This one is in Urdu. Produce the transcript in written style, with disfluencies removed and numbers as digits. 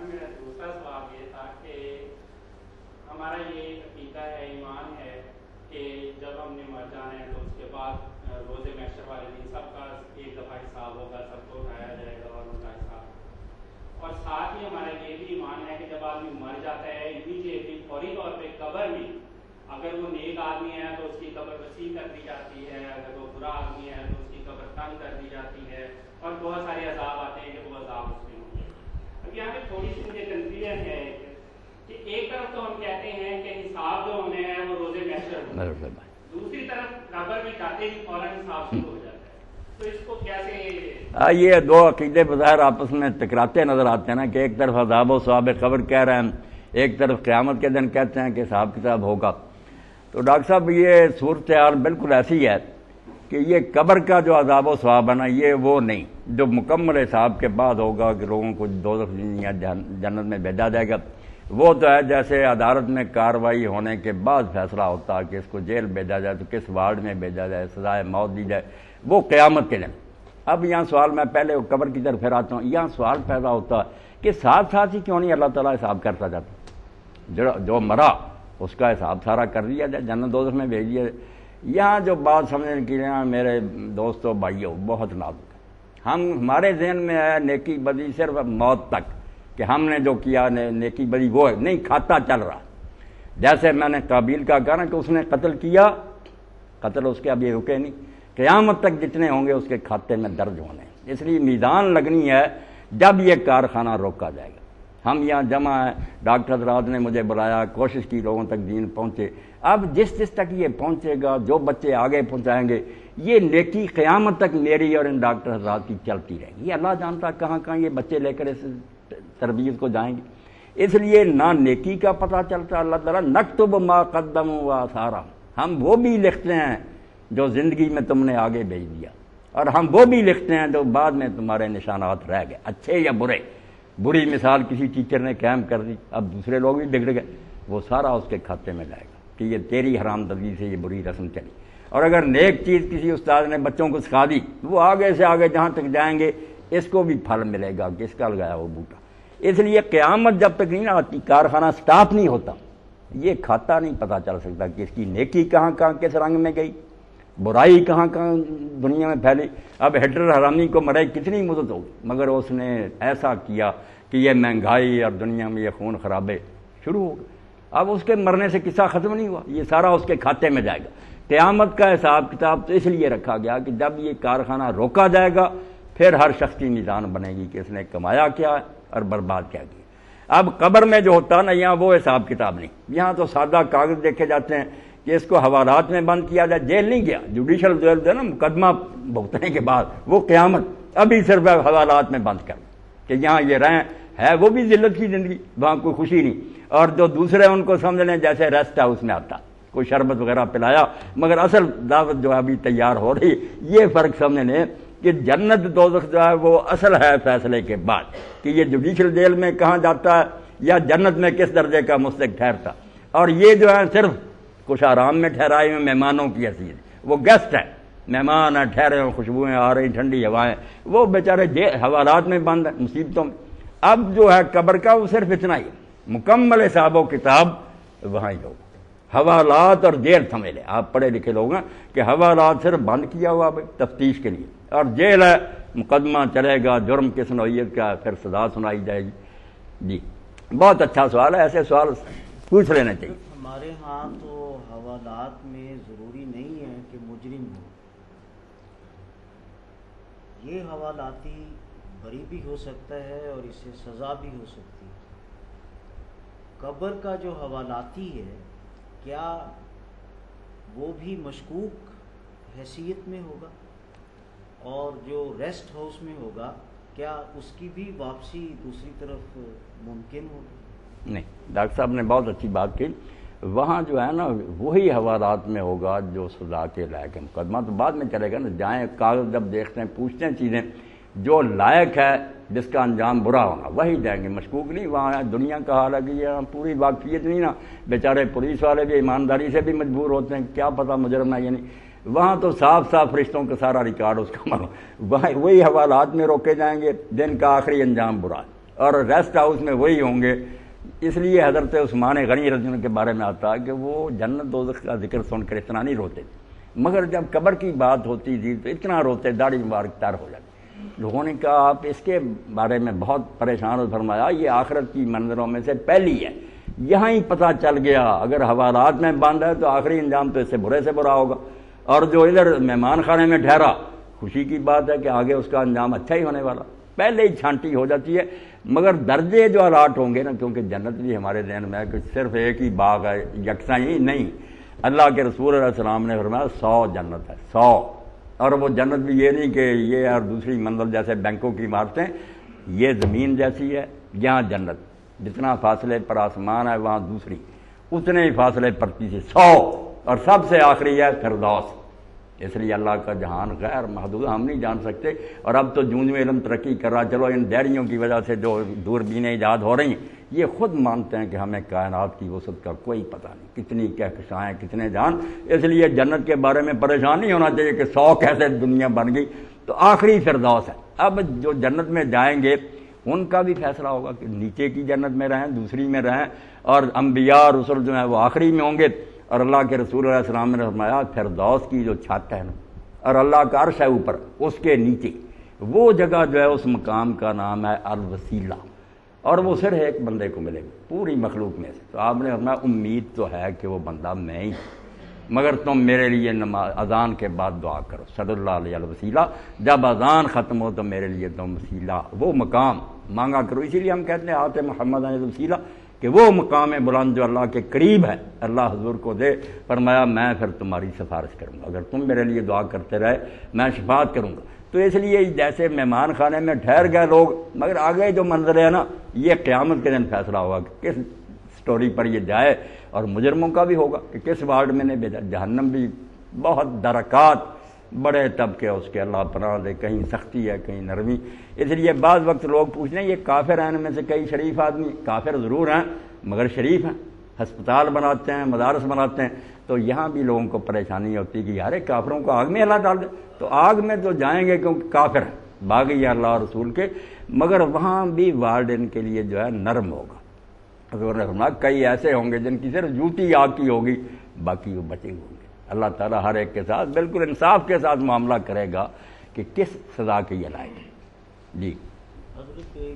میرا دوسرا سوال یہ تھا کہ ہمارا یہ عقیدہ ہے، ایمان ہے کہ جب ہم نے مر جانا ہے تو اس کے بعد روز محشر والے دن سب کا ایک دفعہ حساب ہوگا، سب کو اٹھایا جائے گا اور ان کا حساب، اور ساتھ ہی ہمارا یہ بھی ایمان ہے کہ جب آدمی مر جاتا ہے امیڈیٹلی فوری طور پہ قبر میں اگر وہ نیک آدمی ہے تو اس کی قبر وسیع کر دی جاتی ہے، اگر وہ برا آدمی ہے تو اس کی قبر تنگ کر دی جاتی ہے، اور بہت سارے عذاب آتے ہیں کہ وہ عذاب اس میں ہوں گے۔ اب یہاں پہ تھوڑی سی مجھے کنفیوژن ہے کہ ایک طرف تو ہم کہتے ہیں کہ حساب جو ہونے ہیں وہ روز محشر ہوگا، دوسری طرف قبر میں جاتے ہی فوراً حساب شروع ہو جاتا ہے، تو اس کو کیسے؟ یہ دو عقیدے بظاہر آپس میں ٹکراتے نظر آتے ہیں نا، کہ ایک طرف عذاب و ثواب قبر کہہ رہے ہیں، ایک طرف قیامت کے دن کہتے ہیں کہ حساب کتاب ہوگا۔ تو ڈاکٹر صاحب یہ صورتحال بالکل ایسی ہے کہ یہ قبر کا جو عذاب و ثواب ہے نا، یہ وہ نہیں جو مکمل حساب کے بعد ہوگا کہ لوگوں کو دوزخ یا جنت میں بھیجا جائے گا۔ وہ تو ہے جیسے عدالت میں کارروائی ہونے کے بعد فیصلہ ہوتا ہے کہ اس کو جیل بھیجا جائے تو کس وارڈ میں بھیجا جائے، سزائے موت دی جائے، وہ قیامت کے دن۔ اب یہاں سوال، میں پہلے قبر کی طرف پھر آتا ہوں، یہاں سوال پیدا ہوتا ہے کہ ساتھ ساتھ ہی کیوں نہیں اللہ تعالیٰ حساب کرتا جاتا؟ جو مرا اس کا حساب سارا کر دیا جائے، جنت دوزخ میں بھیج دیا جائے۔ یہاں جو بات سمجھنے کی لیے میرے دوستوں بھائیوں بہت نازک ہے، ہمارے ذہن میں ہے نیکی بدی صرف موت تک، کہ ہم نے جو کیا نیکی بدی وہ ہے نہیں، کھاتا چل رہا۔ جیسے میں نے قابیل کا کہا نا کہ اس نے قتل کیا، قتل اس کے ابھی رکے نہیں، قیامت تک جتنے ہوں گے اس کے کھاتے میں درج ہونے، اس لیے میزان لگنی ہے جب یہ کارخانہ روکا جائے گا۔ ہم یہاں جمع ہیں، ڈاکٹر حضرات نے مجھے بلایا، کوشش کی لوگوں تک دین پہنچے۔ اب جس تک یہ پہنچے گا، جو بچے آگے پہنچائیں گے، یہ نیکی قیامت تک میری اور ان ڈاکٹر حضرات کی چلتی رہے گی۔ یہ اللہ جانتا کہاں کہاں یہ بچے لے کر اس تربیت کو جائیں گے۔ اس لیے نہ نیکی کا پتہ چلتا، اللہ تعالیٰ نکتب ما قدموا وآثارا، ہم وہ بھی لکھتے ہیں جو زندگی میں تم نے آگے بھیج دیا، اور ہم وہ بھی لکھتے ہیں جو بعد میں تمہارے نشانات رہ گئے، اچھے یا برے۔ بری مثال کسی ٹیچر نے قائم کر دی، اب دوسرے لوگ بھی بگڑ گئے، وہ سارا اس کے کھاتے میں جائے گا کہ یہ تیری حرامزادگی سے یہ بری رسم چلی۔ اور اگر نیک چیز کسی استاد نے بچوں کو سکھا دی، وہ آگے سے آگے جہاں تک جائیں گے اس کو بھی پھل ملے گا کہ اس کا لگایا وہ بوٹا۔ اس لیے قیامت جب تک نہیں آتی، کارخانہ سٹاپ نہیں ہوتا، یہ کھاتا نہیں پتہ چل سکتا کہ اس کی نیکی کہاں کہاں کس رنگ میں گئی، برائی کہاں کہاں دنیا میں پھیلی۔ اب ہٹلر حرامی کو مرے کتنی مدت ہوگی، مگر اس نے ایسا کیا کہ یہ مہنگائی اور دنیا میں یہ خون خرابے شروع ہو گئے۔ اب اس کے مرنے سے قصہ ختم نہیں ہوا، یہ سارا اس کے کھاتے میں جائے گا۔ قیامت کا حساب کتاب تو اس لیے رکھا گیا کہ جب یہ کارخانہ روکا جائے گا پھر ہر شخص کی میزان بنے گی کہ اس نے کمایا کیا اور برباد کیا کیا۔ اب قبر میں جو ہوتا نا، یہاں وہ حساب کتاب نہیں، یہاں تو سادہ کاغذ دیکھے جاتے ہیں کہ اس کو حوالات میں بند کیا جائے، جیل نہیں گیا، جوڈیشل جیل جو ہے نا مقدمہ بھگتنے کے بعد، وہ قیامت ابھی صرف حوالات میں بند کر کہ یہاں یہ رہیں، ہے وہ بھی ذلت کی زندگی، وہاں کوئی خوشی نہیں۔ اور جو دوسرے ان کو سمجھ لیں جیسے ریسٹ ہاؤس میں آتا، کوئی شربت وغیرہ پلایا، مگر اصل دعوت جو ہے ابھی تیار ہو رہی۔ یہ فرق سمجھ لیں کہ جنت دوزخ جو ہے وہ اصل ہے فیصلے کے بعد، کہ یہ جوڈیشل جیل میں کہاں جاتا ہے یا جنت میں کس درجے کا مستحق ٹھہرتا۔ اور یہ جو ہے صرف کچھ آرام میں ٹھہرائے ہوئے مہمانوں کی حیثیت، وہ گیسٹ ہیں، مہمان ہیں، ٹھہرے ہوئے، خوشبوئیں آ رہی، ٹھنڈی ہوائیں، وہ بیچارے حوالات میں بند ہیں، مصیبتوں میں۔ اب جو ہے قبر کا وہ صرف اتنا ہی، مکمل حساب و کتاب وہاں ہی ہوگا۔ حوالات اور جیل سمجھ لیں، آپ پڑھے لکھے لوگ ہیں کہ حوالات صرف بند کیا ہوا تفتیش کے لیے، اور جیل ہے مقدمہ چلے گا، جرم کس نوعیت کا، پھر سزا سنائی جائے گی۔ جی بہت اچھا سوال ہے، ایسے سوال پوچھ لینا چاہیے۔ ہمارے ہاں تو حوالات میں ضروری نہیں ہے کہ مجرم ہو، یہ حوالاتی بری بھی ہو سکتا ہے اور اس سے سزا بھی ہو سکتی ہے۔ قبر کا جو حوالاتی ہے، کیا وہ بھی مشکوک حیثیت میں ہوگا؟ اور جو ریسٹ ہاؤس میں ہوگا، کیا اس کی بھی واپسی دوسری طرف ممکن ہوگی؟ نہیں، ڈاکٹر صاحب نے بہت اچھی بات کی۔ وہاں جو ہے نا وہی حوالات میں ہوگا جو سزا کے لائق ہے، مقدمہ تو بعد میں چلے گا نا، جائیں کاغذ جب دیکھتے ہیں پوچھتے ہیں چیزیں، جو لائق ہے جس کا انجام برا ہونا وہی جائیں گے، مشکوک نہیں۔ وہاں دنیا کا حال ہے کہ یہاں پوری واقفیت نہیں نا، بیچارے پولیس والے بھی ایمانداری سے بھی مجبور ہوتے ہیں، کیا پتہ مجرم ہے یا نہیں۔ وہاں تو صاف صاف فرشتوں کا سارا ریکارڈ اس کا وہاں وہی حوالات میں روکے جائیں گے جن کا آخری انجام برا ہے۔ اور ریسٹ ہاؤس میں وہی ہوں گے. اس لیے حضرت عثمان غنی رضی اللہ عنہ کے بارے میں آتا ہے کہ وہ جنت دوزخ کا ذکر سن کر اتنا نہیں روتے تھے, مگر جب قبر کی بات ہوتی تھی تو اتنا روتے, داڑھی مبارک تر ہو جاتی. لوگوں نے کہا آپ اس کے بارے میں بہت پریشان ہو, فرمایا یہ آخرت کی منظروں میں سے پہلی ہے, یہاں ہی پتہ چل گیا اگر حوالات میں بند ہے تو آخری انجام تو اس سے برا ہوگا, اور جو ادھر مہمان خانے میں ٹھہرا خوشی کی بات ہے کہ آگے اس کا انجام اچھا ہی ہونے والا. پہلے ہی چھانٹی ہو جاتی ہے. مگر درجے جو الاٹ ہوں گے نا, کیونکہ جنت بھی ہمارے ذہن میں ہے کہ صرف ایک ہی باغ ہے, یکساں ہی نہیں. اللہ کے رسول علیہ السلام نے فرمایا 100 جنت ہے, 100. اور وہ جنت بھی یہ نہیں کہ یہ اور دوسری منزل جیسے بینکوں کی عمارتیں, یہ زمین جیسی ہے, یہاں جنت جتنا فاصلے پر آسمان ہے وہاں دوسری اتنے ہی فاصلے پر تیسری 100, اور سب سے آخری ہے فردوس. اس لیے اللہ کا جہان غیر محدود, ہم نہیں جان سکتے. اور اب تو جوں جوں علم ترقی کر رہا, چلو ان ڈیریوں کی وجہ سے جو دوربینیں ایجاد ہو رہی ہیں, یہ خود مانتے ہیں کہ ہمیں کائنات کی وسعت کا کوئی پتہ نہیں, کتنی کہکشائیں, کتنے جان. اس لیے جنت کے بارے میں پریشان نہیں ہونا چاہیے کہ 100 کیسے دنیا بن گئی. تو آخری فردوس ہے. اب جو جنت میں جائیں گے ان کا بھی فیصلہ ہوگا کہ نیچے کی جنت میں رہیں, دوسری میں رہیں, اور انبیاء رسول جو ہیں وہ آخری میں ہوں گے. اور اللہ کے رسول علیہ السلام نے فرمایا فردوس کی جو چھت ہے نا, اور اللہ کا عرش ہے اوپر, اس کے نیچے وہ جگہ جو ہے اس مقام کا نام ہے الوسیلہ, اور وہ صرف ایک بندے کو ملے گی پوری مخلوق میں سے. تو آپ نے فرمایا امید تو ہے کہ وہ بندہ میں ہی, مگر تم میرے لیے نماز اذان کے بعد دعا کرو صلی اللہ علیہ وسیلہ, جب اذان ختم ہو تو میرے لیے تم وسیلہ وہ مقام مانگا کرو. اسی لیے ہم کہتے ہیں آتے محمد علیہ وسیلہ, کہ وہ مقام بلند جو اللہ کے قریب ہے اللہ حضور کو دے. فرمایا میں پھر تمہاری سفارش کروں گا, اگر تم میرے لیے دعا کرتے رہے میں شفاعت کروں گا. تو اس لیے جیسے مہمان خانے میں ٹھہر گئے لوگ, مگر آگے جو منظر ہے نا یہ قیامت کے دن فیصلہ ہوگا کہ کس سٹوری پر یہ جائے, اور مجرموں کا بھی ہوگا کہ کس وارڈ میں نے بھیجا. جہنم بھی بہت درکات, بڑے طبقے اس کے, اللہ پناہ دے, کہیں سختی ہے کہیں نرمی. اس لیے بعض وقت لوگ پوچھتے ہیں یہ کافر ہیں, ان میں سے کئی شریف آدمی, کافر ضرور ہیں مگر شریف ہیں, ہسپتال بناتے ہیں, مدارس بناتے ہیں. تو یہاں بھی لوگوں کو پریشانی ہوتی ہے کہ یار کافروں کو آگ میں اللہ ڈال دے. تو آگ میں تو جائیں گے کیونکہ کافر ہیں, باغی ہے اللہ اور رسول کے, مگر وہاں بھی وارڈ ان کے لیے جو ہے نرم ہوگا. اگر کئی ایسے ہوں گے جن کی صرف جوتی آگ کی ہوگی, باقی وہ بچے ہوں گے. اللہ تعالیٰ ہر ایک کے ساتھ بالکل انصاف کے ساتھ معاملہ کرے گا کہ کس سزا کے یہ لائق ہے. جی.